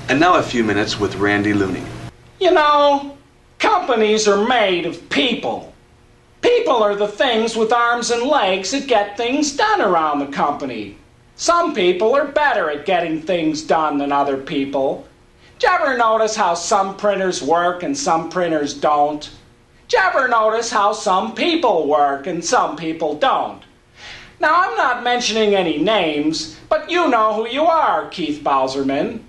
And now a few minutes with Randy Looney. You know, companies are made of people. People are the things with arms and legs that get things done around the company. Some people are better at getting things done than other people. Did you ever notice how some printers work and some printers don't? Did you ever notice how some people work and some people don't? Now, I'm not mentioning any names, but you know who you are, Keith Bauserman.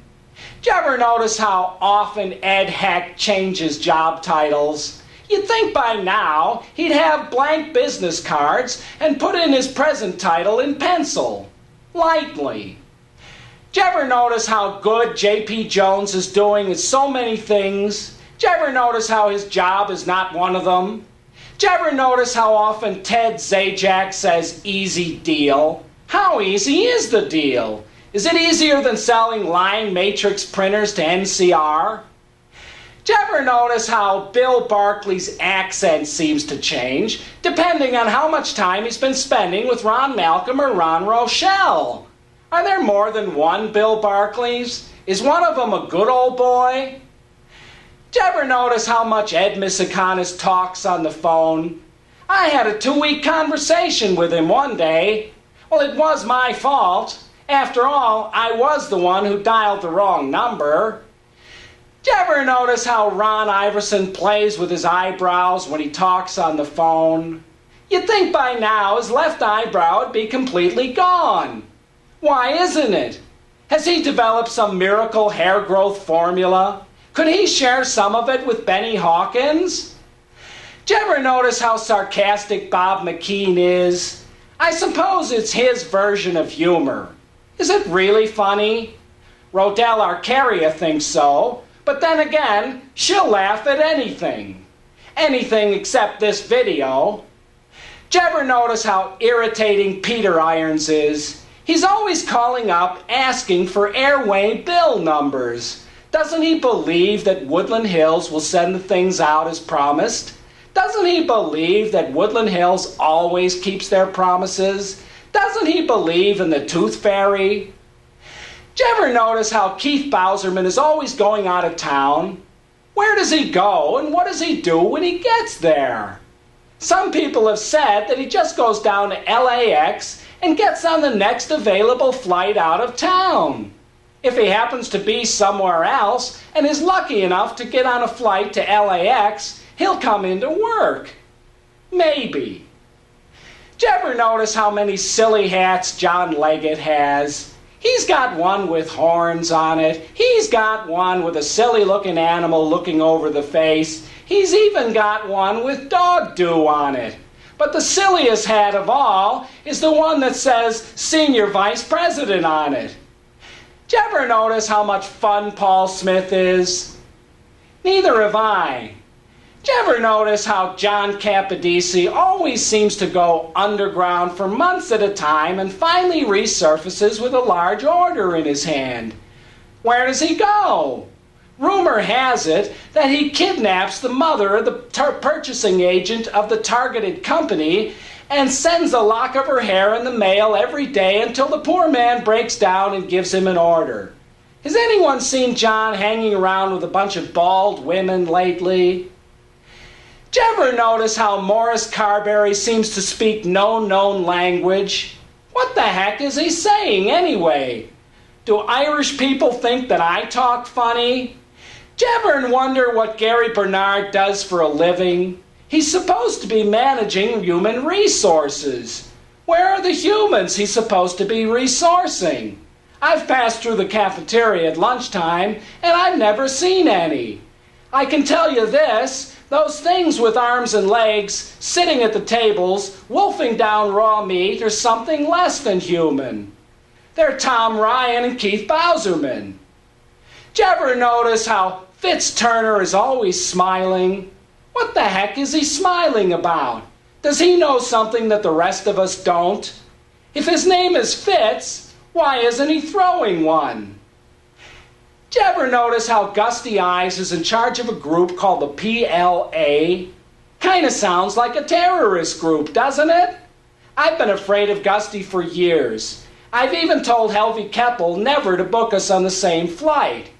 Did you ever notice how often Ed Hecht changes job titles? You'd think by now he'd have blank business cards and put in his present title in pencil, lightly. Did you ever notice how good J.P. Jones is doing at so many things? Did you ever notice how his job is not one of them? Did you ever notice how often Ted Zajac says easy deal? How easy is the deal? Is it easier than selling line matrix printers to NCR? Did you ever notice how Bill Barkley's accent seems to change depending on how much time he's been spending with Ron Malcolm or Ron Rochelle? Are there more than one Bill Barkleys? Is one of them a good old boy? Did you ever notice how much Ed Misikonis talks on the phone? I had a 2-week conversation with him one day. Well, it was my fault. After all, I was the one who dialed the wrong number. Did you ever notice how Ron Iverson plays with his eyebrows when he talks on the phone? You'd think by now his left eyebrow would be completely gone. Why isn't it? Has he developed some miracle hair growth formula? Could he share some of it with Benny Hawkins? Did you ever notice how sarcastic Bob McKean is? I suppose it's his version of humor. Is it really funny? Rodell Arcaria thinks so, but then again, she'll laugh at anything. Anything except this video. Did you ever notice how irritating Peter Irons is? He's always calling up asking for airway bill numbers. Doesn't he believe that Woodland Hills will send the things out as promised? Doesn't he believe that Woodland Hills always keeps their promises? Doesn't he believe in the Tooth Fairy? Did you ever notice how Keith Bauserman is always going out of town? Where does he go and what does he do when he gets there? Some people have said that he just goes down to LAX and gets on the next available flight out of town. If he happens to be somewhere else and is lucky enough to get on a flight to LAX, he'll come into work. Maybe. Did you ever notice how many silly hats John Leggett has? He's got one with horns on it. He's got one with a silly-looking animal looking over the face. He's even got one with dog dew on it. But the silliest hat of all is the one that says Senior Vice President on it. Did you ever notice how much fun Paul Smith is? Neither have I. Did you ever notice how John Capodisi always seems to go underground for months at a time and finally resurfaces with a large order in his hand? Where does he go? Rumor has it that he kidnaps the mother of the purchasing agent of the targeted company and sends a lock of her hair in the mail every day until the poor man breaks down and gives him an order. Has anyone seen John hanging around with a bunch of bald women lately? Did you ever notice how Morris Carberry seems to speak no known language? What the heck is he saying anyway? Do Irish people think that I talk funny? Did you ever wonder what Gary Bernard does for a living? He's supposed to be managing human resources. Where are the humans he's supposed to be resourcing? I've passed through the cafeteria at lunchtime, and I've never seen any. I can tell you this, those things with arms and legs, sitting at the tables, wolfing down raw meat, are something less than human. They're Tom Ryan and Keith Bauserman. Did you ever notice how Fitz Turner is always smiling? What the heck is he smiling about? Does he know something that the rest of us don't? If his name is Fitz, why isn't he throwing one? Did you ever notice how Gusty Eyes is in charge of a group called the PLA? Kinda sounds like a terrorist group, doesn't it? I've been afraid of Gusty for years. I've even told Helvey Keppel never to book us on the same flight.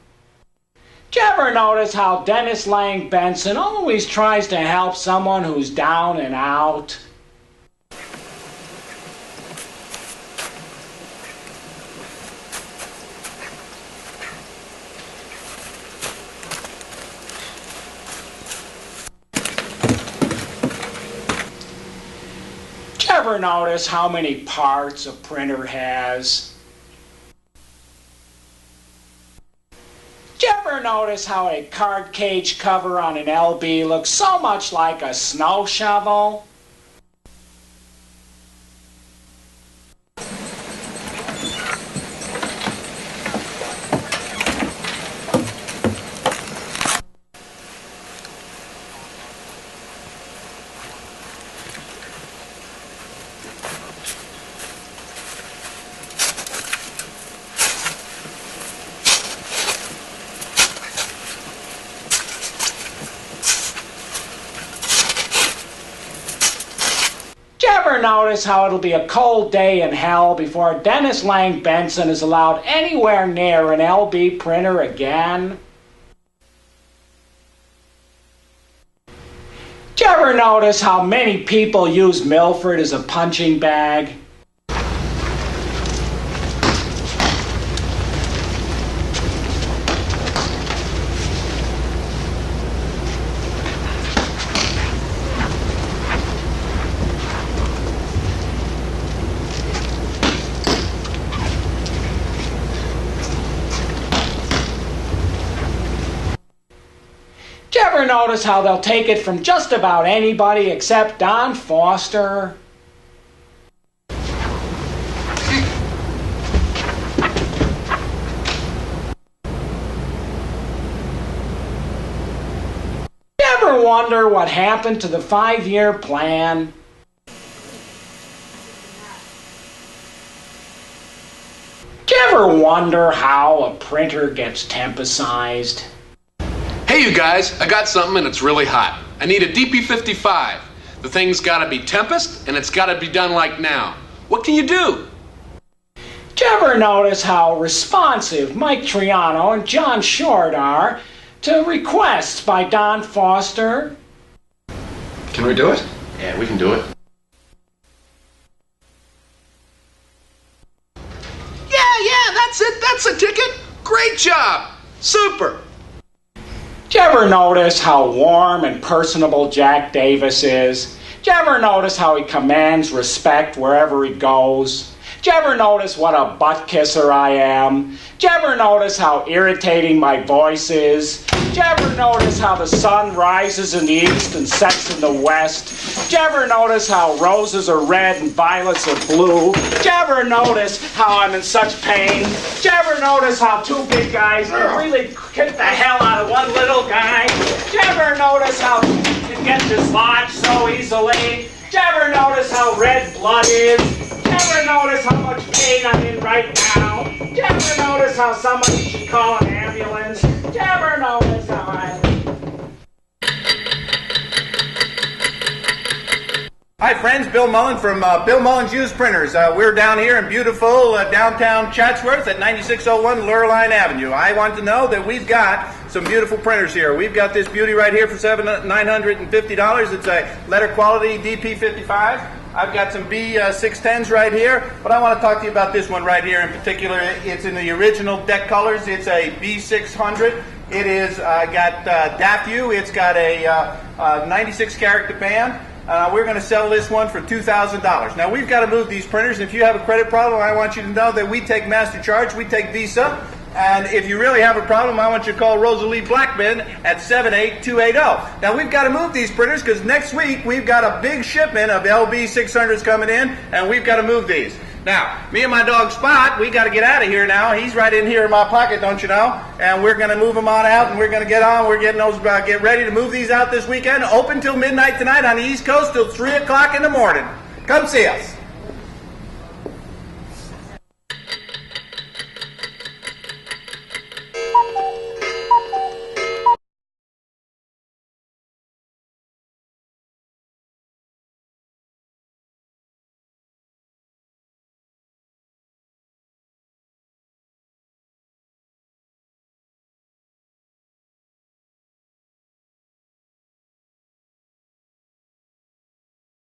Did you ever notice how Dennis Lang Benson always tries to help someone who's down and out? Did you ever notice how many parts a printer has? Did you ever notice how a card cage cover on an LB looks so much like a snow shovel? Ever notice how it'll be a cold day in hell before Dennis Lang Benson is allowed anywhere near an LB printer again? Did you ever notice how many people use Milford as a punching bag? Did you ever notice how they'll take it from just about anybody except Don Foster? Did you ever wonder what happened to the 5-year plan? Did you ever wonder how a printer gets tempicized? Hey you guys, I got something and it's really hot. I need a DP55. The thing's gotta be Tempest and it's gotta be done like now. What can you do? Did you ever notice how responsive Mike Troiano and John Short are to requests by Don Foster? Can we do it? Yeah, we can do it. Yeah, that's it. That's a ticket. Great job. Super. Did you ever notice how warm and personable Jack Davis is? Did you ever notice how he commands respect wherever he goes? Did you ever notice what a butt kisser I am? Did you ever notice how irritating my voice is? Did you ever notice how the sun rises in the east and sets in the west? Did you ever notice how roses are red and violets are blue? Did you ever notice how I'm in such pain? Did you ever notice how two big guys can really kick the hell out of one little guy? Did you ever notice how he can get dislodged so easily? Did you ever notice how red blood is? Did you ever notice how much pain I'm in right now? Did you ever notice how somebody should call an ambulance? Did you ever notice how Hi friends, Bill Mullen from Bill Mullen's Used Printers. We're down here in beautiful downtown Chatsworth at 9601 Lurline Avenue. I want to know that we've got some beautiful printers here. We've got this beauty right here for $950. It's a letter quality DP55. I've got some B610s right here, but I want to talk to you about this one right here in particular. It's in the original deck colors. It's a B600. It is got DAFU. It's got a 96 character band. We're going to sell this one for $2,000. Now we've got to move these printers. If you have a credit problem, I want you to know that we take MasterCharge, we take Visa, and if you really have a problem, I want you to call Rosalie Blackman at 78280. Now we've got to move these printers because next week we've got a big shipment of LB 600s coming in, and we've got to move these. Now, me and my dog Spot, we got to get out of here now. He's right in here in my pocket, don't you know? And we're going to move them on out, and we're going to get on. We're getting those, get ready to move these out this weekend. Open till midnight tonight on the East Coast till 3 o'clock in the morning. Come see us.